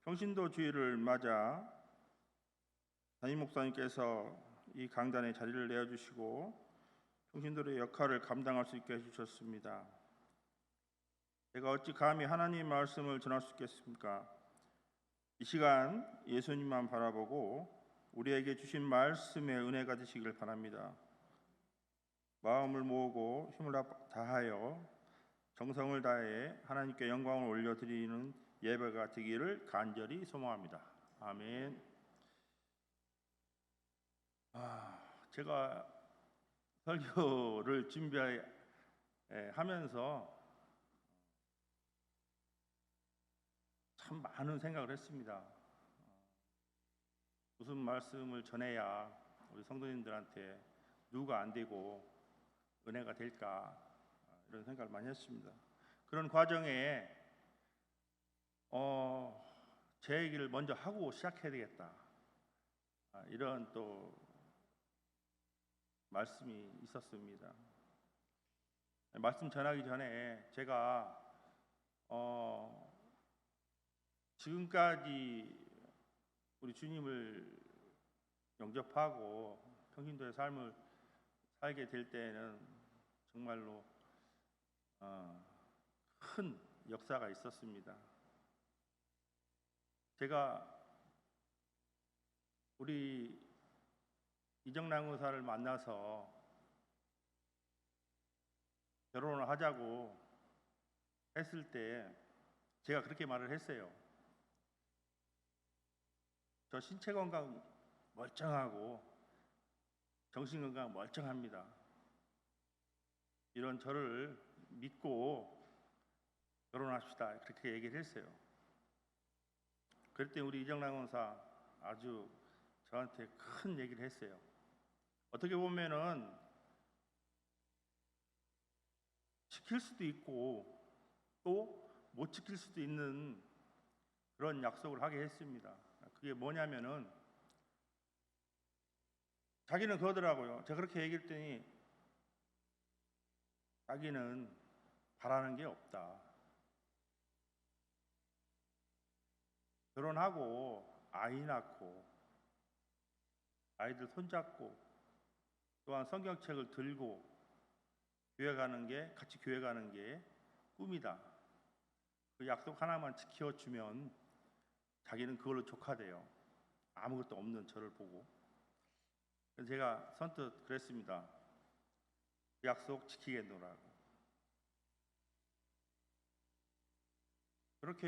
평신도 주일을 맞아 담임 목사님께서 이 강단에 자리를 내어주시고 평신도의 역할을 감당할 수 있게 해주셨습니다. 제가 어찌 감히 하나님 말씀을 전할 수 있겠습니까? 이 시간 예수님만 바라보고 우리에게 주신 말씀의 은혜가 되시길 바랍니다. 마음을 모으고 힘을 다하여 정성을 다해 하나님께 영광을 올려드리는 예배가 되기를 간절히 소망합니다. 아멘. 제가 설교를 준비하면서 참 많은 생각을 했습니다. 무슨 말씀을 전해야 우리 성도님들한테 누가 안 되고 은혜가 될까, 이런 생각을 많이 했습니다. 그런 과정에 제 얘기를 먼저 하고 시작해야 되겠다, 이런 또 말씀이 있었습니다. 말씀 전하기 전에 제가 지금까지 우리 주님을 영접하고 평신도의 삶을 살게 될 때에는 정말로 큰 역사가 있었습니다. 제가 우리 이정남 의사를 만나서 결혼을 하자고 했을 때 제가 그렇게 말을 했어요. 저 신체 건강 멀쩡하고 정신 건강 멀쩡합니다. 이런 저를 믿고 결혼합시다, 그렇게 얘기를 했어요. 그럴 때 우리 이정남 의사 아주 저한테 큰 얘기를 했어요. 어떻게 보면은 지킬 수도 있고 또 못 지킬 수도 있는 그런 약속을 하게 했습니다. 그게 뭐냐면은 자기는 그러더라고요. 제가 그렇게 얘기했더니 자기는 바라는 게 없다. 결혼하고 아이 낳고 아이들 손잡고 또한 성경책을 들고 같이 교회 가는 게 꿈이다. 그 약속 하나만 지켜주면 자기는 그걸로 족하대요. 아무것도 없는 저를 보고. 그래서 제가 선뜻 그랬습니다. 그 약속 지키겠노라고. 그렇게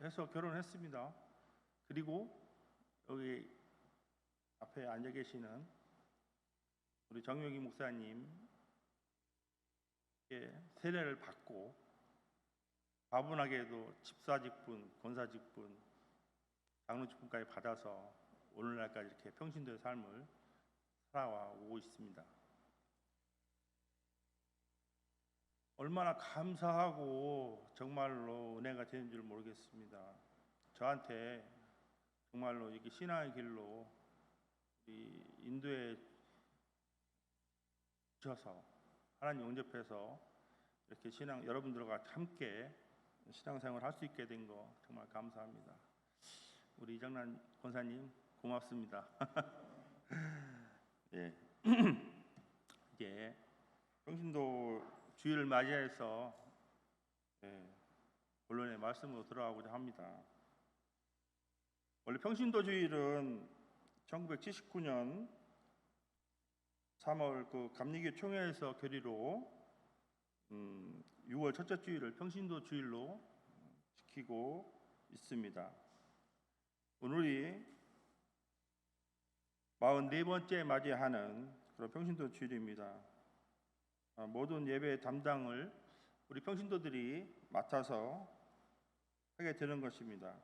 해서 결혼했습니다. 그리고 여기 앞에 앉아 계시는 우리 정명희 목사님께 세례를 받고 과분하게도 집사직분, 권사직분, 장로직분까지 받아서 오늘날까지 이렇게 평신도의 삶을 살아오고 있습니다. 얼마나 감사하고 정말로 은혜가 되는 줄 모르겠습니다. 저한테 정말로 이렇게 신앙의 길로 인도에 주셔서 하나님 영접해서 이렇게 여러분들과 함께 신앙생활을 할 수 있게 된 거 정말 감사합니다. 우리 이정남 권사님 고맙습니다. 예. 이제 평신도 주일을 맞이해서 본론의 말씀으로 들어가고자 합니다. 원래 평신도 주일은 1979년 3월 그 감리교 총회에서 결의로 6월 첫째 주일을 평신도 주일로 지키고 있습니다. 오늘이 44번째 맞이하는 그런 평신도 주일입니다. 모든 예배 담당을 우리 평신도들이 맡아서 하게 되는 것입니다.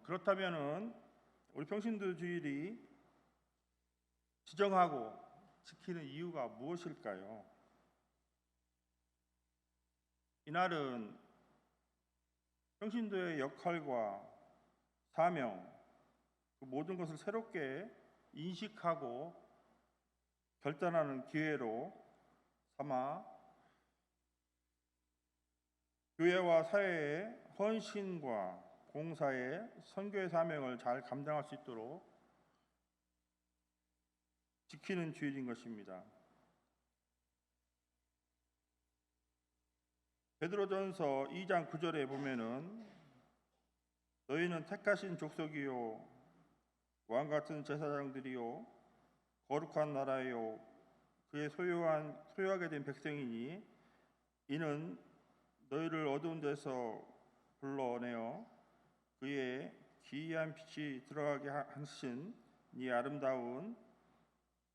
그렇다면은 우리 평신도 주일이 지정하고 지키는 이유가 무엇일까요? 이날은 평신도의 역할과 사명, 그 모든 것을 새롭게 인식하고 결단하는 기회로 삼아 교회와 사회의 헌신과 봉사의 선교의 사명을 잘 감당할 수 있도록 지키는 주일인 것입니다. 베드로전서 2장 9절에 보면은 너희는 택하신 족속이요 왕 같은 제사장들이요 거룩한 나라요 그의 소유하게 된 백성이니 이는 너희를 어두운 데서 불러내어 그의 기이한 빛이 들어가게 하신 이 아름다운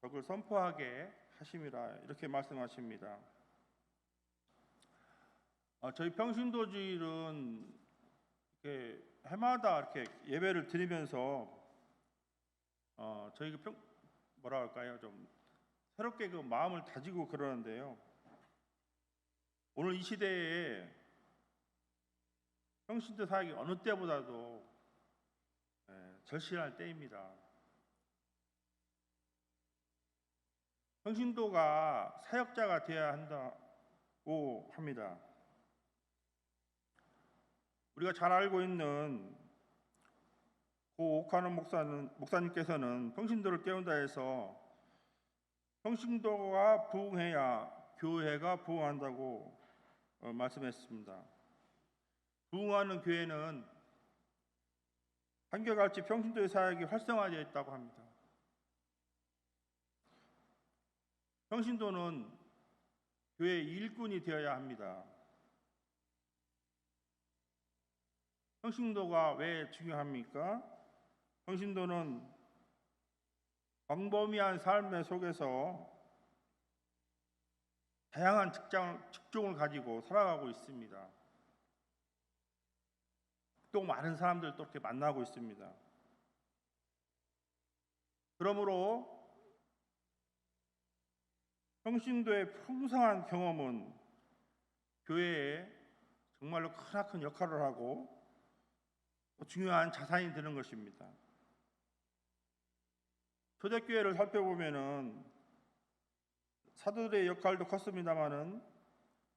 덕을 선포하게 하심이라 이렇게 말씀하십니다. 저희 평신도주일은 이렇게 해마다 이렇게 예배를 드리면서 저희 뭐라 할까요? 좀 새롭게 그 마음을 다지고 그러는데요. 오늘 이 시대에 평신도 사역이 어느 때보다도 절실할 때입니다. 평신도가 사역자가 되어야 한다고 합니다. 우리가 잘 알고 있는 고 오카노 목사님께서는 평신도를 깨운다 해서 평신도가 부흥해야 교회가 부흥한다고 말씀했습니다. 부흥하는 교회는 한결같이 평신도의 사역이 활성화되어 있다고 합니다. 평신도는 교회의 일꾼이 되어야 합니다. 평신도가 왜 중요합니까? 평신도는 광범위한 삶의 속에서 다양한 직종을 가지고 살아가고 있습니다. 또 많은 사람들 또 이렇게 만나고 있습니다. 그러므로 평신도의 풍성한 경험은 교회에 정말로 크나큰 역할을 하고 중요한 자산이 되는 것입니다. 초대교회를 살펴보면은 사도들의 역할도 컸습니다마는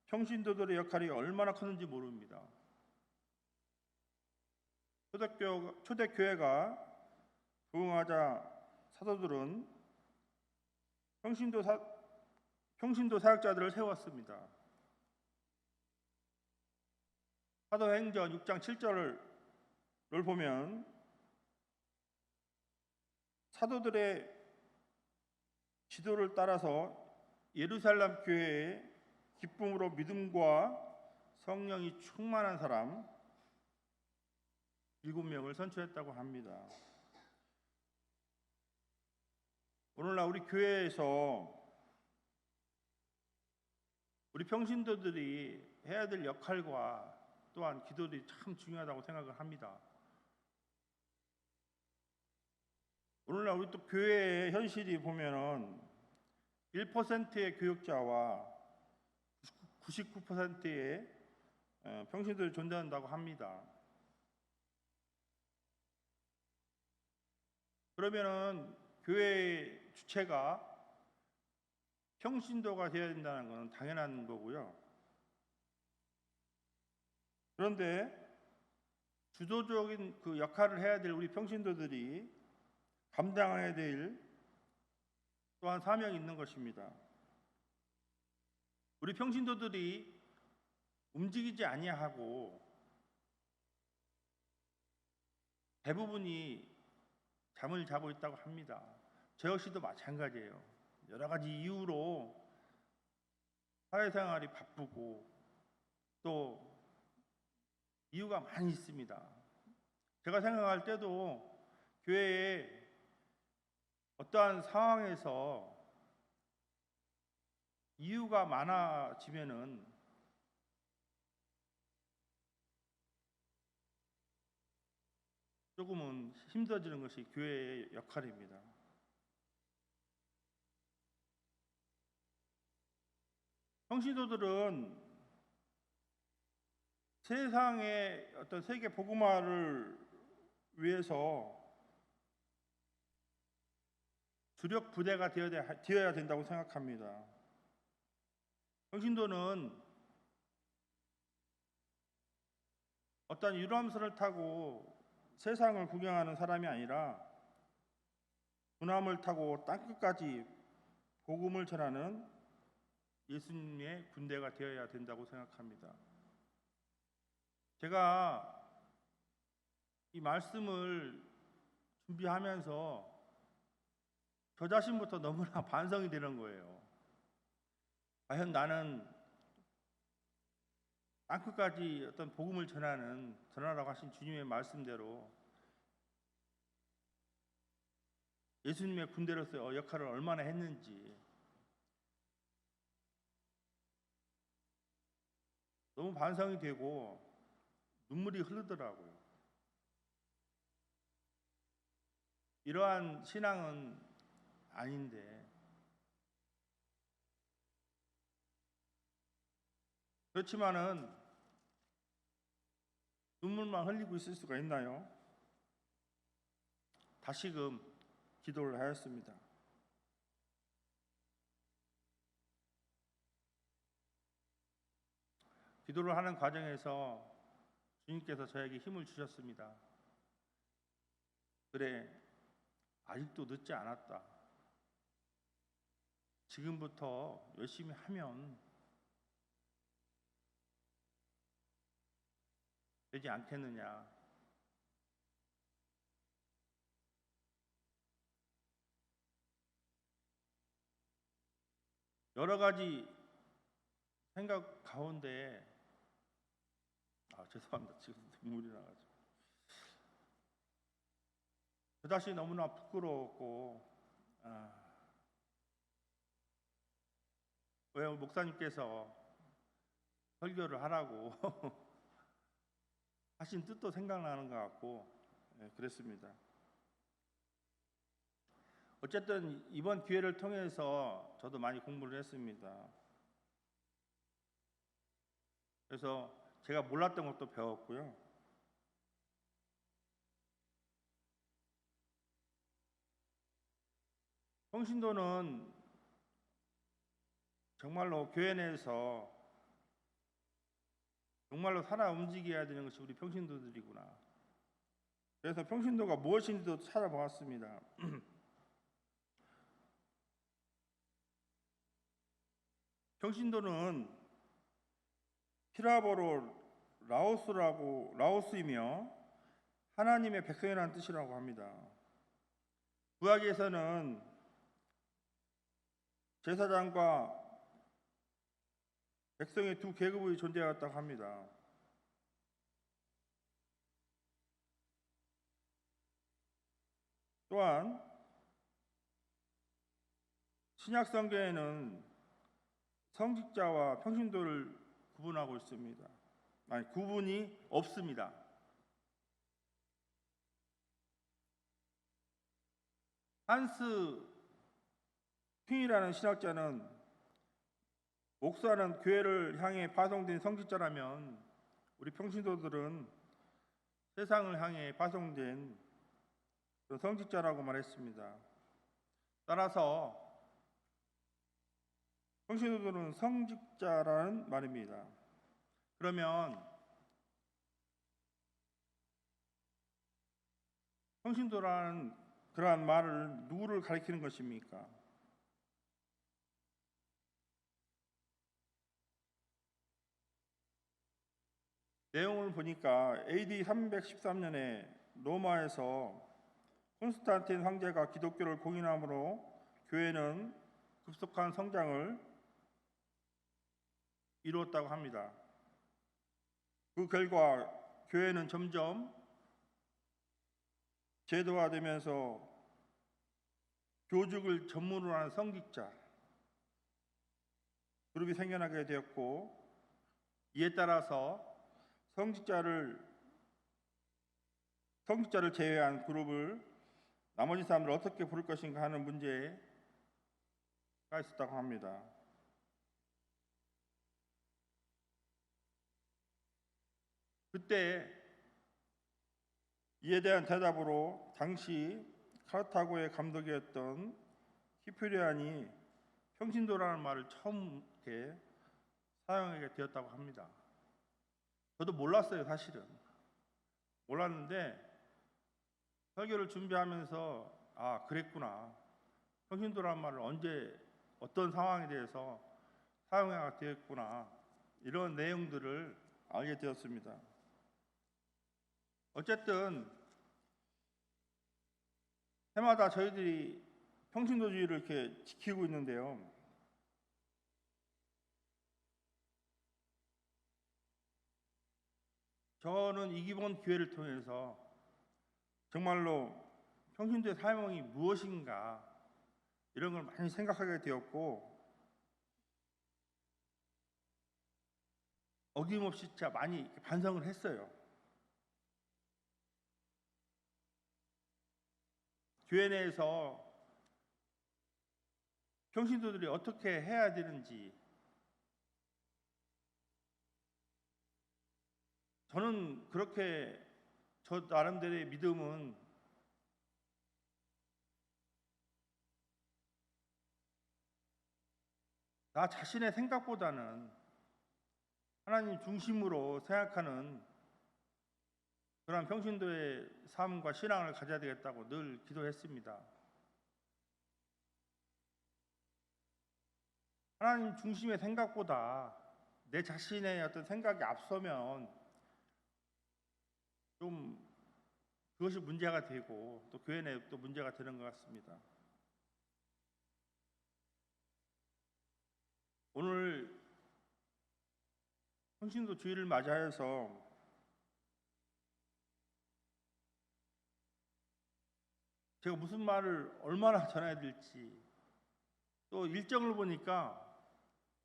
평신도들의 역할이 얼마나 컸는지 모릅니다. 초대교회가 부흥하자 사도들은 평신도 사역자들을 세웠습니다. 사도행전 6장 7절을 보면 사도들의 지도를 따라서 예루살렘 교회에 기쁨으로 믿음과 성령이 충만한 사람 7명을 선출했다고 합니다. 오늘날 우리 교회에서 우리 평신도들이 해야 될 역할과 또한 기도들이 참 중요하다고 생각을 합니다. 오늘날 우리 또 교회의 현실이 보면은 1%의 교육자와 99%의 평신도들이 존재한다고 합니다. 그러면은 교회의 주체가 평신도가 되어야 된다는 것은 당연한 거고요. 그런데 주도적인 그 역할을 해야 될 우리 평신도들이 감당해야 될 또한 사명이 있는 것입니다. 우리 평신도들이 움직이지 아니하고 대부분이 잠을 자고 있다고 합니다. 저 역시도 마찬가지예요. 여러 가지 이유로 사회생활이 바쁘고 또 이유가 많이 있습니다. 제가 생각할 때도 교회에 어떠한 상황에서 이유가 많아지면은 조금은 힘들어지는 것이 교회의 역할입니다. 평신도들은 세상의 어떤 세계 복음화를 위해서 주력 부대가 되어야 된다고 생각합니다. 평신도는 어떤 유람선을 타고 세상을 구경하는 사람이 아니라 군함을 타고 땅끝까지 복음을 전하는 예수님의 군대가 되어야 된다고 생각합니다. 제가 이 말씀을 준비하면서 저 자신부터 너무나 반성이 되는 거예요. 과연 나는 땅끝까지 어떤 복음을 전하라고 하신 주님의 말씀대로 예수님의 군대로서의 역할을 얼마나 했는지 너무 반성이 되고 눈물이 흐르더라고요. 이러한 신앙은 아닌데, 그렇지만은 눈물만 흘리고 있을 수가 있나요? 다시금 기도를 하였습니다. 기도를 하는 과정에서 주님께서 저에게 힘을 주셨습니다. 그래, 아직도 늦지 않았다. 지금부터 열심히 하면 되지 않겠느냐. 여러 가지 생각 가운데 죄송합니다. 지금 눈물이 나가지고 저 자신이 너무나 부끄러웠고 왜 목사님께서 설교를 하라고 하신 뜻도 생각나는 것 같고 그랬습니다. 어쨌든 이번 기회를 통해서 저도 많이 공부를 했습니다. 그래서 제가 몰랐던 것도 배웠고요. 평신도는 정말로 교회 내에서 정말로 살아 움직여야 되는 것이 우리 평신도들이구나. 그래서 평신도가 무엇인지도 찾아보았습니다. 평신도는 히라보로 라오스이며 하나님의 백성이라는 뜻이라고 합니다. 구약에서는 제사장과 백성의 두 계급이 존재하였다고 합니다. 또한 신약 성경에는 성직자와 평신도를 구분하고 있습니다. 구분이 없습니다. 한스 핑이라는 신학자는 목사는 교회를 향해 파송된 성직자라면 우리 평신도들은 세상을 향해 파송된 성직자라고 말했습니다. 따라서 평신도들은 성직자라는 말입니다. 그러면 평신도라는 그러한 말을 누구를 가리키는 것입니까? 내용을 보니까 AD 313년에 로마에서 콘스탄틴 황제가 기독교를 공인함으로 교회는 급속한 성장을 이루었다고 합니다. 그 결과 교회는 점점 제도화되면서 교직을 전문으로 하는 성직자 그룹이 생겨나게 되었고, 이에 따라서 성직자를 제외한 그룹을 나머지 사람들을 어떻게 부를 것인가 하는 문제가 있었다고 합니다. 그때 이에 대한 대답으로 당시 카르타고의 감독이었던 히프리안이 평신도라는 말을 처음 이렇게 사용하게 되었다고 합니다. 저도 몰랐어요, 사실은. 몰랐는데 설교를 준비하면서 아, 그랬구나. 평신도란 말을 언제 어떤 상황에 대해서 사용해야 되겠구나. 이런 내용들을 알게 되었습니다. 어쨌든 해마다 저희들이 평신도주의를 이렇게 지키고 있는데요. 저는 이기본 교회를 통해서 정말로 평신도의 사명이 무엇인가 이런 걸 많이 생각하게 되었고 어김없이 진짜 많이 반성을 했어요. 교회 내에서 평신도들이 어떻게 해야 되는지 저는 그렇게 저 나름대로의 믿음은 나 자신의 생각보다는 하나님 중심으로 생각하는 그런 평신도의 삶과 신앙을 가져야 되겠다고 늘 기도했습니다. 하나님 중심의 생각보다 내 자신의 어떤 생각이 앞서면 좀 그것이 문제가 되고 또 교회 내에 또 문제가 되는 것 같습니다. 오늘 평신도 주일을 맞이하여서 제가 무슨 말을 얼마나 전해야 될지 또 일정을 보니까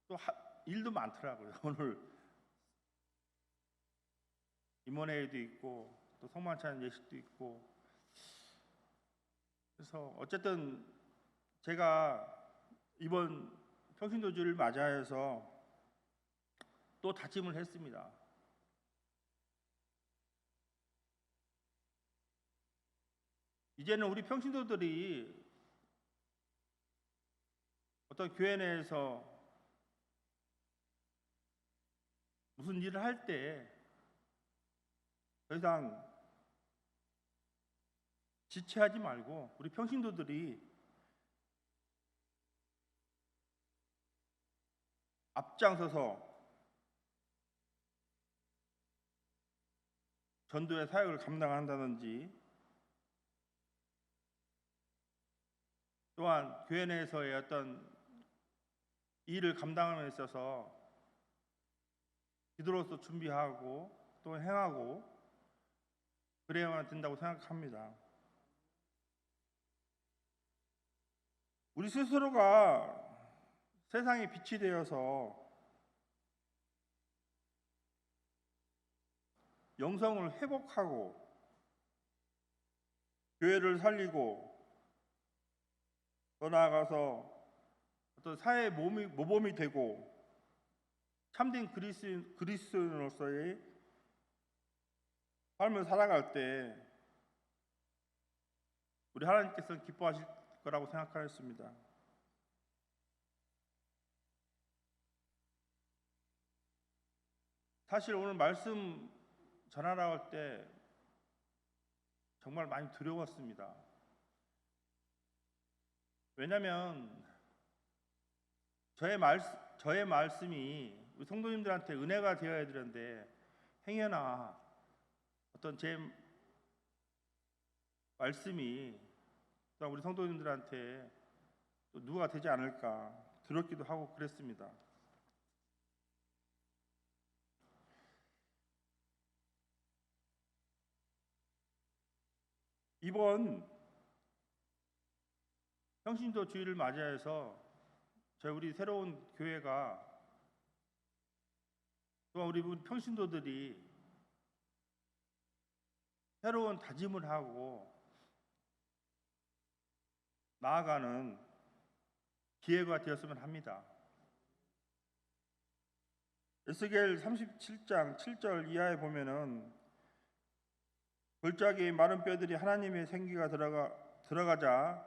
또 일도 많더라고요. 오늘 임원회의도 있고 또 성만찬 예식도 있고 그래서 어쨌든 제가 이번 평신도주를 맞이하여서 또 다짐을 했습니다. 이제는 우리 평신도들이 어떤 교회 내에서 무슨 일을 할 때 더 이상 지체하지 말고 우리 평신도들이 앞장서서 전도의 사역을 감당한다든지 또한 교회 내에서의 어떤 일을 감당함에 있어서 기도로서 준비하고 또 행하고 그래야만 된다고 생각합니다. 우리 스스로가 세상에 빛이 되어서 영성을 회복하고 교회를 살리고 더 나아가서 어떤 사회의 모범이 되고 참된 그리스도인으로서의 삶을 살아갈 때 우리 하나님께서는 기뻐하실 거라고 생각하였습니다. 사실 오늘 말씀 전하러 갈 때 정말 많이 두려웠습니다. 왜냐하면 저의 말씀이 우리 성도님들한테 은혜가 되어야 되는데 행여나 어떤 제 말씀이 우리 성도님들한테 또 누가 되지 않을까 두렵기도 하고 그랬습니다. 이번 평신도 주일을 맞이해서 우리 새로운 교회가 또 우리 평신도들이 새로운 다짐을 하고 나아가는 기회가 되었으면 합니다. 에스겔 37장 7절 이하에 보면은 골짜기의 마른 뼈들이 하나님의 생기가 들어가자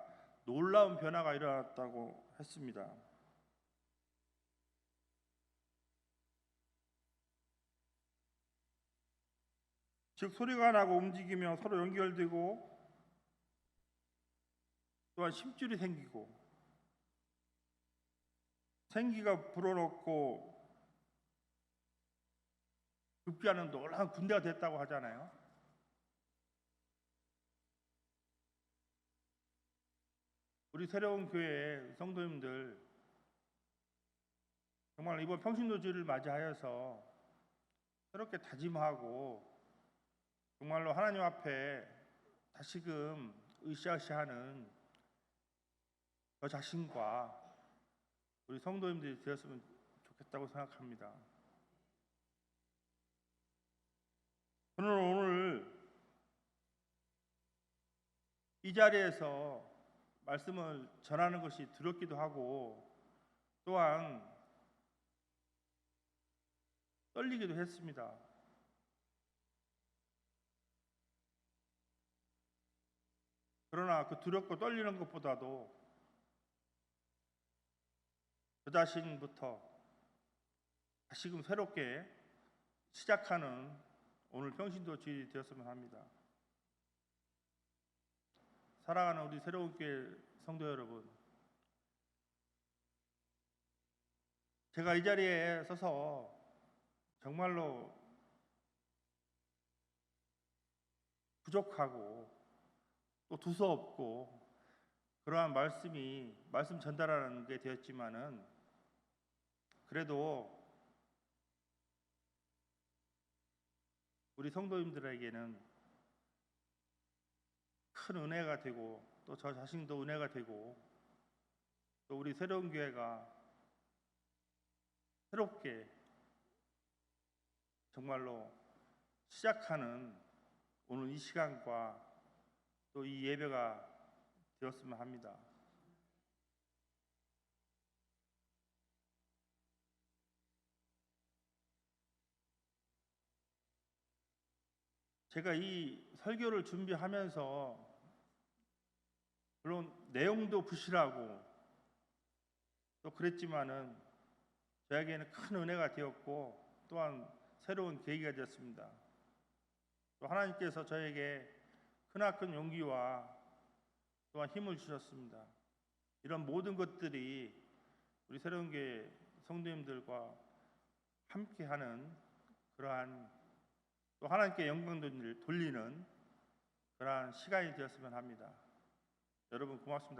놀라운 변화가 일어났다고 했습니다. 즉 소리가 나고 움직이며 서로 연결되고 또한 심줄이 생기고 생기가 불어넣고 급기야는 놀라운 군대가 됐다고 하잖아요. 우리 새로운 교회 성도님들 정말 이번 평신도주를 맞이하여서 새롭게 다짐하고 정말로 하나님 앞에 다시금 으쌰으쌰하는 저 자신과 우리 성도님들이 되었으면 좋겠다고 생각합니다. 저는 오늘 이 자리에서 말씀을 전하는 것이 두렵기도 하고 또한 떨리기도 했습니다. 그러나 그 두렵고 떨리는 것보다도 저 자신부터 다시금 새롭게 시작하는 오늘 평신도 주일이 되었으면 합니다. 사랑하는 우리 새로운 교회 성도 여러분, 제가 이 자리에 서서 정말로 부족하고 또 두서없고 그러한 말씀 전달하는 게 되었지만은 그래도 우리 성도님들에게는 큰 은혜가 되고 또 저 자신도 은혜가 되고 또 우리 새로운 교회가 새롭게 정말로 시작하는 오늘 이 시간과 또 이 예배가 되었으면 합니다. 제가 이 설교를 준비하면서 물론 내용도 부실하고 또 그랬지만은 저에게는 큰 은혜가 되었고 또한 새로운 계기가 되었습니다. 또 하나님께서 저에게 크나큰 용기와 또한 힘을 주셨습니다. 이런 모든 것들이 우리 새로운 교회 성도님들과 함께하는 그러한 또 하나님께 영광을 돌리는 그러한 시간이 되었으면 합니다. 여러분 고맙습니다.